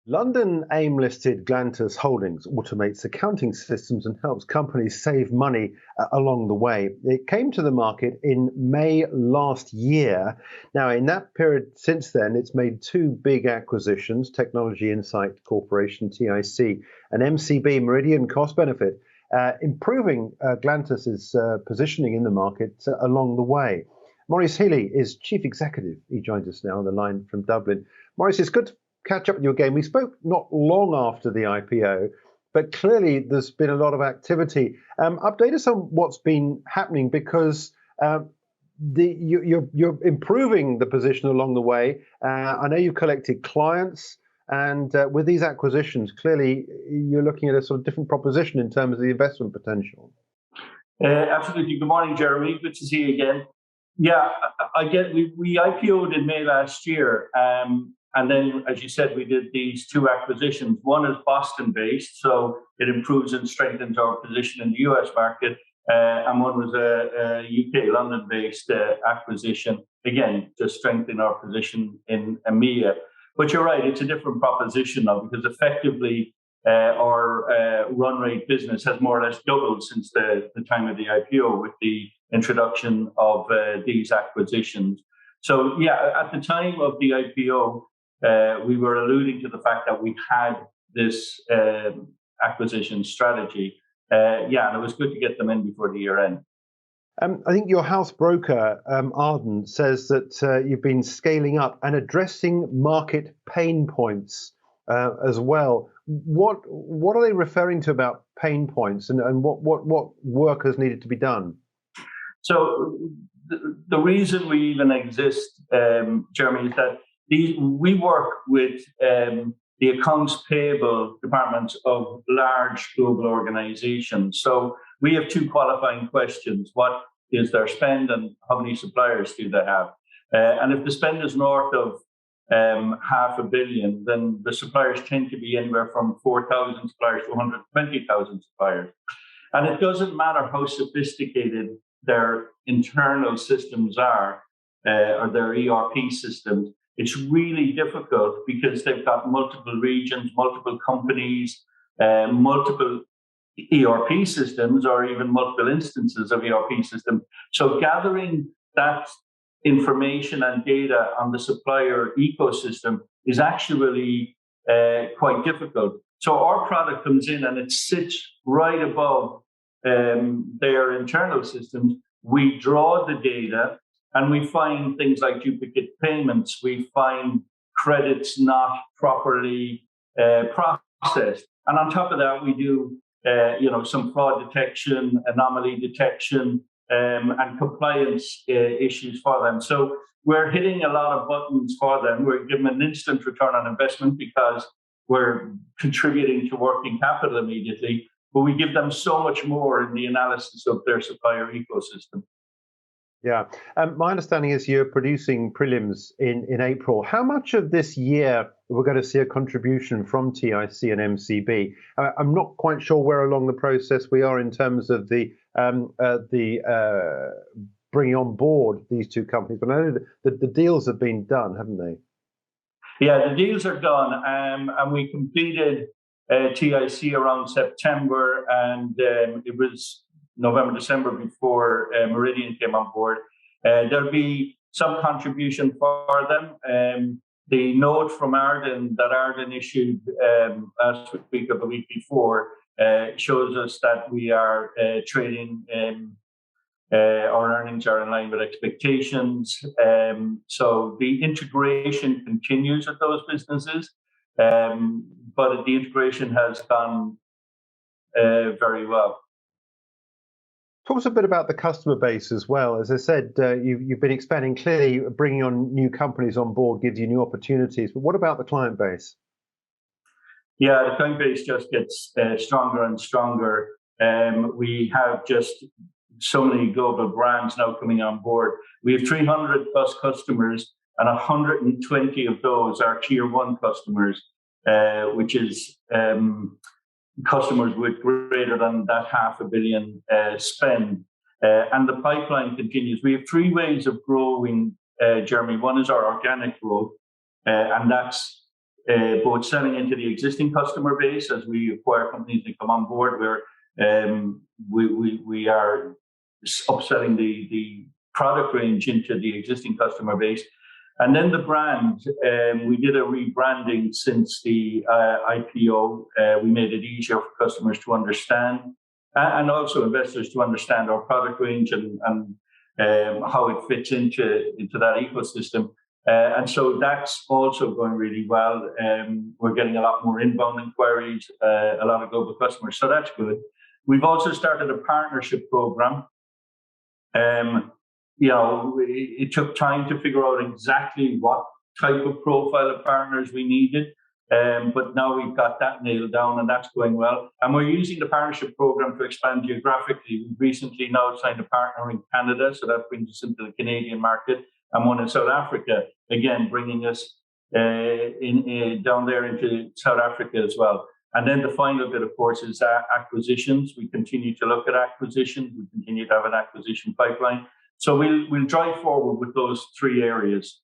London AIM-listed Glantus Holdings automates accounting systems and helps companies save money along the way. It came to the market in May last year. Now, in that period since then, it's made two big acquisitions, Technology Insight Corporation, TIC, and MCB, Meridian Cost Benefit, improving Glantus's positioning in the market along the way. Maurice Healy is Chief Executive. He joins us now on the line from Dublin. Maurice, it's good to catch up with you again. We spoke not long after the IPO, but clearly there's been a lot of activity. Update us on what's been happening, because you're improving the position along the way. I know you've collected clients, and with these acquisitions, clearly you're looking at a sort of different proposition in terms of the investment potential. Absolutely. Good morning, Jeremy. Good to see you again. Yeah, we IPO'd in May last year. And then, as you said, we did these two acquisitions. One is Boston-based, so it improves and strengthens our position in the US market. And one was a UK, London-based acquisition, again, to strengthen our position in EMEA. But you're right, it's a different proposition now, because effectively our run rate business has more or less doubled since the time of the IPO with the introduction of these acquisitions. So, yeah, at the time of the IPO, we were alluding to the fact that we had this acquisition strategy. And it was good to get them in before the year end. I think your house broker, Arden, says that you've been scaling up and addressing market pain points as well. What are they referring to about pain points, and what work has needed to be done? So the reason we even exist, Jeremy, is that we work with the accounts payable departments of large global organizations. So we have two qualifying questions. What is their spend, and how many suppliers do they have? And if the spend is north of $500 million, then the suppliers tend to be anywhere from 4,000 suppliers to 120,000 suppliers. And it doesn't matter how sophisticated their internal systems are, or their ERP systems. It's really difficult because they've got multiple regions, multiple companies, multiple ERP systems, or even multiple instances of ERP systems. So gathering that information and data on the supplier ecosystem is actually quite difficult. So our product comes in and it sits right above their internal systems. We draw the data, and we find things like duplicate payments. We find credits not properly processed. And on top of that, we do some fraud detection, anomaly detection, and compliance issues for them. So we're hitting a lot of buttons for them. We're giving them an instant return on investment because we're contributing to working capital immediately. But we give them so much more in the analysis of their supplier ecosystem. Yeah. My understanding is you're producing prelims in April. How much of this year we're going to see a contribution from TIC and MCB? I'm not quite sure where along the process we are in terms of the bringing on board these two companies, but I know that the deals have been done, haven't they? Yeah, the deals are done, and we completed TIC around September, and it was November, December before Meridian came on board. There'll be some contribution for them. The note from Arden that Arden issued last week or the week before shows us that we are trading, our earnings are in line with expectations. So the integration continues at those businesses, but the integration has gone very well. Talk us a bit about the customer base as well. As I said, you've been expanding. Clearly, bringing on new companies on board gives you new opportunities. But what about the client base? Yeah, the client base just gets stronger and stronger. We have just so many global brands now coming on board. We have 300 plus customers, and 120 of those are tier one customers, which is customers with greater than that $500 million spend. And the pipeline continues. We have three ways of growing, Jeremy. One is our organic growth, and that's both selling into the existing customer base as we acquire companies that come on board, where we are upselling the product range into the existing customer base. And then the brand, we did a rebranding since the IPO. We made it easier for customers to understand and also investors to understand our product range and how it fits into that ecosystem. And so that's also going really well. We're getting a lot more inbound inquiries, a lot of global customers. So that's good. We've also started a partnership program. It took time to figure out exactly what type of profile of partners we needed. But now we've got that nailed down, and that's going well. And we're using the partnership program to expand geographically. We've recently now signed a partner in Canada, so that brings us into the Canadian market, and one in South Africa, again, bringing us down there into South Africa as well. And then the final bit, of course, is acquisitions. We continue to look at acquisitions. We continue to have an acquisition pipeline. So we'll drive forward with those three areas.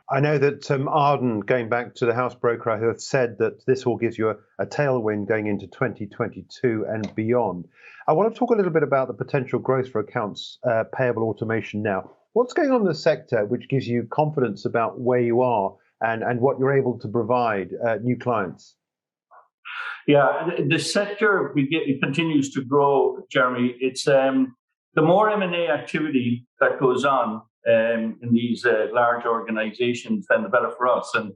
I know that Arden, going back to the house broker, have said that this will give you a tailwind going into 2022 and beyond. I want to talk a little bit about the potential growth for accounts payable automation now. What's going on in the sector which gives you confidence about where you are and what you're able to provide new clients? Yeah, the sector it continues to grow, Jeremy. It's the more M&A activity that goes on in these large organizations, then the better for us. And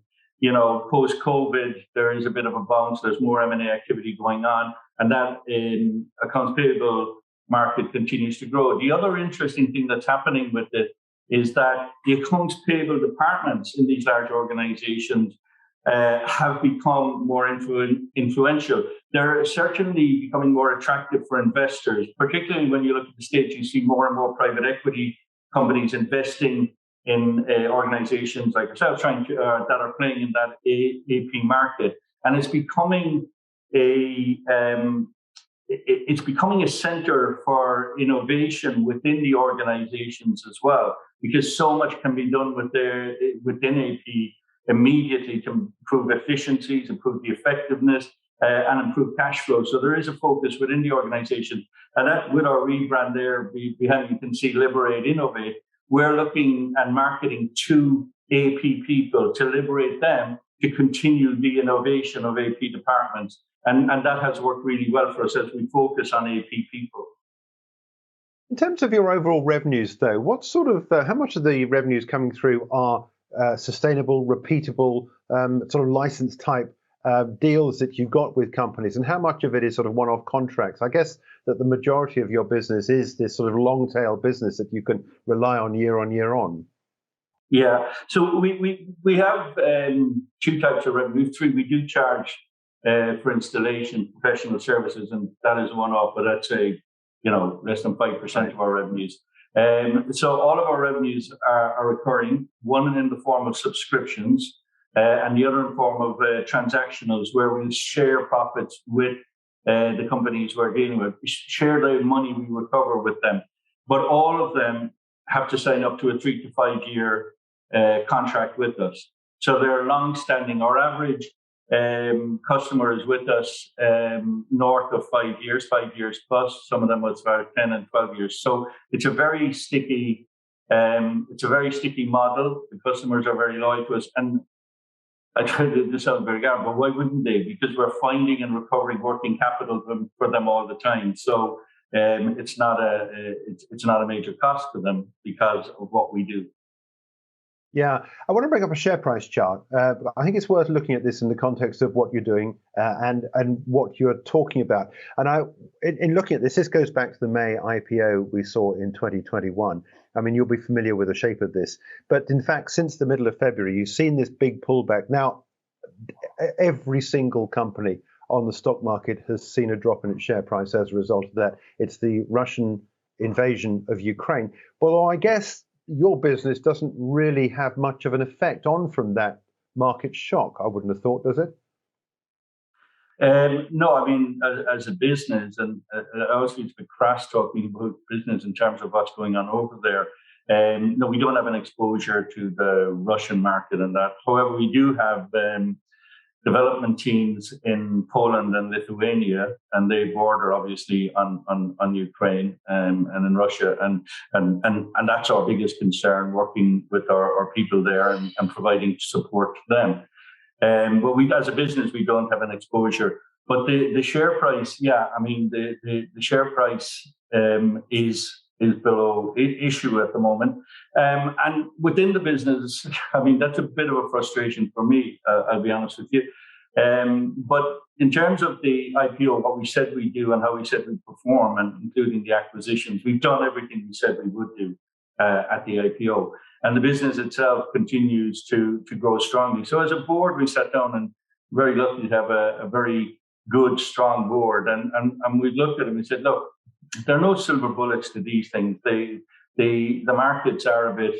post-COVID, there is a bit of a bounce. There's more M&A activity going on, and that accounts payable market continues to grow. The other interesting thing that's happening with it is that the accounts payable departments in these large organizations have become more influential. They're certainly becoming more attractive for investors, particularly when you look at the States. You see more and more private equity companies investing in organizations like ourselves that are playing in that AP market, and it's becoming a center for innovation within the organizations as well, because so much can be done within AP immediately to improve efficiencies, improve the effectiveness, and improve cash flow. So there is a focus within the organization. And that, with our rebrand there behind, you can see Liberate, Innovate. We're looking and marketing to AP people to liberate them to continue the innovation of AP departments. And that has worked really well for us as we focus on AP people. In terms of your overall revenues, though, what sort of, how much of the revenues coming through are sustainable, repeatable, sort of license type deals that you've got with companies, and how much of it is sort of one-off contracts? I guess that the majority of your business is this sort of long tail business that you can rely on year on year on. Yeah, so we have two types of revenue. Three, we do charge for installation, professional services, and that is one-off, but that's less than 5% of our revenues. So all of our revenues are recurring, one in the form of subscriptions, and the other in form of transactionals, where we share profits with the companies we're dealing with. We share the money we recover with them, but all of them have to sign up to a 3 to 5 year contract with us. So they're long-standing. Our average customer is with us north of 5 years plus. Some of them it's about 10 and 12 years. So it's a very sticky model. The customers are very loyal to us, and I try to this sounds very garbled, but why wouldn't they? Because we're finding and recovering working capital for them all the time. So it's not a major cost to them because of what we do. Yeah, I want to bring up a share price chart. I think it's worth looking at this in the context of what you're doing and what you're talking about. And in looking at this goes back to the May IPO we saw in 2021. I mean, you'll be familiar with the shape of this. But in fact, since the middle of February, you've seen this big pullback. Now, every single company on the stock market has seen a drop in its share price as a result of that. It's the Russian invasion of Ukraine. Well, I guess your business doesn't really have much of an effect on from that market shock, I wouldn't have thought, does it? No, I mean, as a business, and obviously it's a bit crass talking about business in terms of what's going on over there. No, we don't have an exposure to the Russian market and that. However, we do have development teams in Poland and Lithuania, and they border obviously on Ukraine and in Russia, and that's our biggest concern, working with our people there and providing support to them. But we, as a business, we don't have an exposure. But the share price, yeah, I mean the share price is below issue at the moment, and within the business, I mean that's a bit of a frustration for me. I'll be honest with you. But in terms of the IPO, what we said we do and how we said we perform, and including the acquisitions, we've done everything we said we would do at the IPO, and the business itself continues to grow strongly. So as a board, we sat down and very lucky to have a very good, strong board, and we looked at it and we said, look, there are no silver bullets to these things. The markets are a bit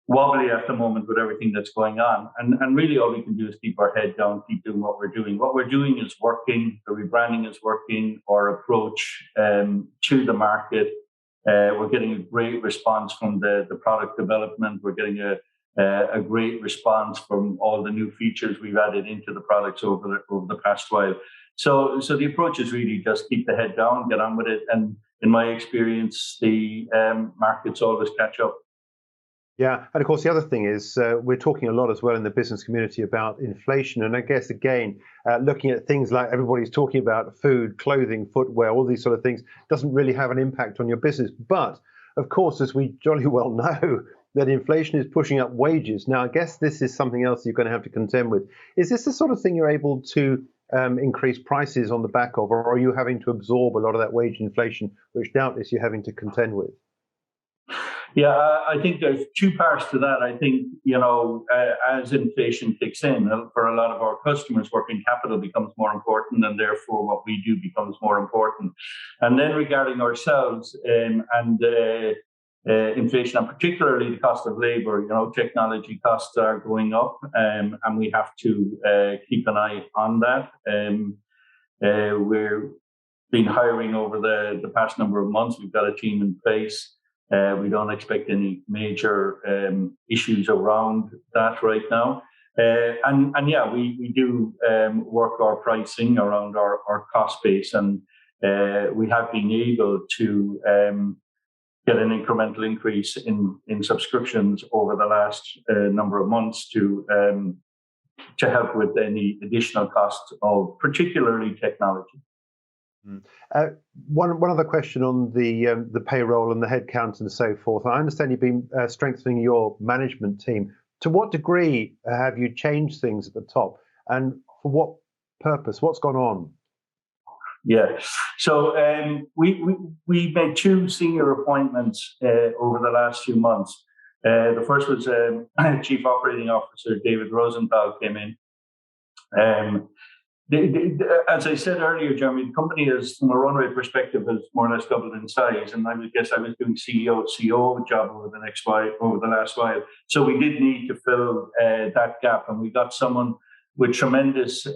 wobbly at the moment with everything that's going on. And really all we can do is keep our head down, keep doing what we're doing. What we're doing is working. The rebranding is working. Our approach to the market, we're getting a great response from the product development. We're getting a great response from all the new features we've added into the products over the past while. So the approach is really just keep the head down, get on with it. And in my experience, the markets always catch up. Yeah, and of course the other thing is we're talking a lot as well in the business community about inflation, and I guess again looking at things like everybody's talking about food, clothing, footwear, all these sort of things doesn't really have an impact on your business. But of course, as we jolly well know, that inflation is pushing up wages. Now I guess this is something else you're going to have to contend with. Is this the sort of thing you're able to increase prices on the back of, or are you having to absorb a lot of that wage inflation, which doubtless you're having to contend with? Yeah, I think there's two parts to that. I think, as inflation kicks in, for a lot of our customers, working capital becomes more important, and therefore what we do becomes more important. And then regarding ourselves and inflation, and particularly the cost of labor, technology costs are going up, and we have to keep an eye on that. We've been hiring over the past number of months. We've got a team in place. We don't expect any major issues around that right now. And yeah, we do work our pricing around our cost base, and we have been able to get an incremental increase in subscriptions over the last number of months to help with any additional costs of particularly technology. One other question on the payroll and the headcount and so forth. I understand you've been strengthening your management team. To what degree have you changed things at the top, and for what purpose? What's gone on? Yeah, so we made two senior appointments over the last few months. The first was Chief Operating Officer David Rosenthal came in. As I said earlier, Jeremy, the company is, from a run rate perspective, has more or less doubled in size. And I guess I was doing COO job over the last while. So we did need to fill that gap, and we got someone with tremendous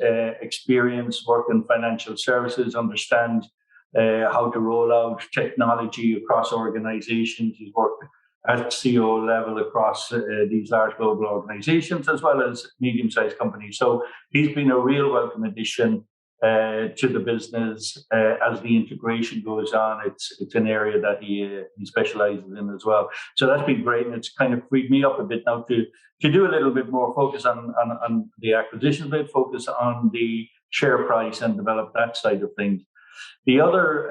experience, working in financial services, understand how to roll out technology across organizations. He's worked at CEO level across these large global organizations as well as medium-sized companies. So he's been a real welcome addition to the business as the integration goes on. It's an area that he specializes in as well. So that's been great, and it's kind of freed me up a bit now to do a little bit more focus on the acquisition bit, focus on the share price and develop that side of things. The other,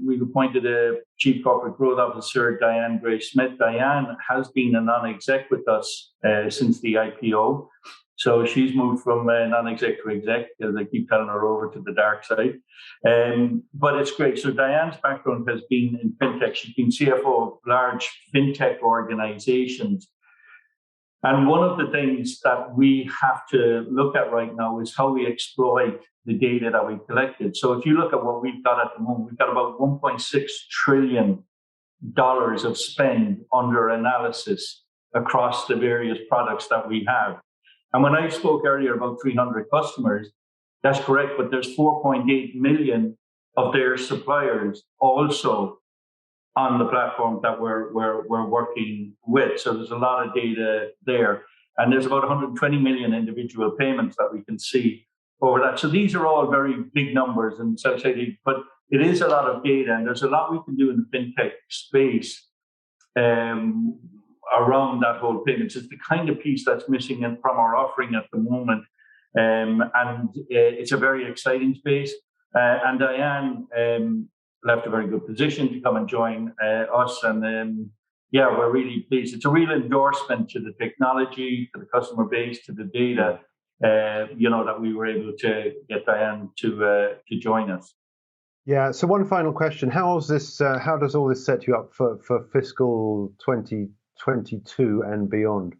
we've appointed a Chief Corporate Growth Officer, Diane Gray-Smith. Diane has been a non-exec with us since the IPO. So she's moved from non-exec to exec, as I keep telling her, over to the dark side. But it's great. So Diane's background has been in fintech. She's been CFO of large fintech organizations. And one of the things that we have to look at right now is how we exploit the data that we've collected. So if you look at what we've got at the moment, we've got about $1.6 trillion of spend under analysis across the various products that we have. And when I spoke earlier about 300 customers, that's correct, but there's 4.8 million of their suppliers also on the platform that we're working with. So there's a lot of data there. And there's about 120 million individual payments that we can see over that. So these are all very big numbers and self-stated, but it is a lot of data, and there's a lot we can do in the fintech space around that whole payments. It's the kind of piece that's missing from our offering at the moment. And it's a very exciting space. And Diane left a very good position to come and join us. And yeah, we're really pleased. It's a real endorsement to the technology, to the customer base, to the data, that we were able to get Diane to join us. Yeah. So one final question: how does all this set you up for fiscal 2022 and beyond?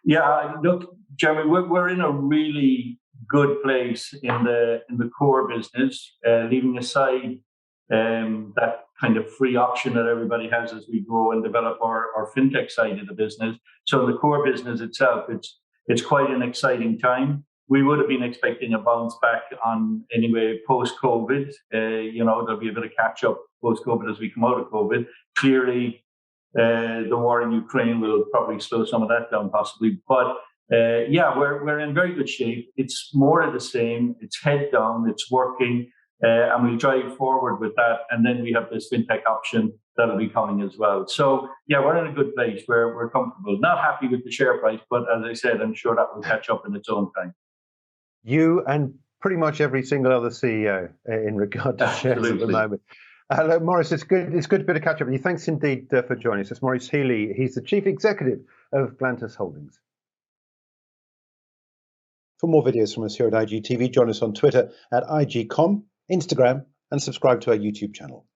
Yeah, look, Jeremy, we're in a really good place in the core business, leaving aside that kind of free option that everybody has as we grow and develop our fintech side of the business. So the core business itself, it's quite an exciting time. We would have been expecting a bounce back on anyway post-COVID. There'll be a bit of catch up post-COVID as we come out of COVID. Clearly, the war in Ukraine will probably slow some of that down possibly. But we're in very good shape. It's more of the same. It's head down. It's working. And we'll drive forward with that. And then we have this fintech option that'll be coming as well. So, yeah, we're in a good place where we're comfortable. Not happy with the share price, but as I said, I'm sure that will catch up in its own time. You and pretty much every single other CEO in regard to shares at the moment. Hello, Maurice. It's good to be able to catch up with you. Thanks indeed for joining us. It's Maurice Healy. He's the Chief Executive of Glantus Holdings. For more videos from us here at IGTV, join us on Twitter at IGCom, Instagram, and subscribe to our YouTube channel.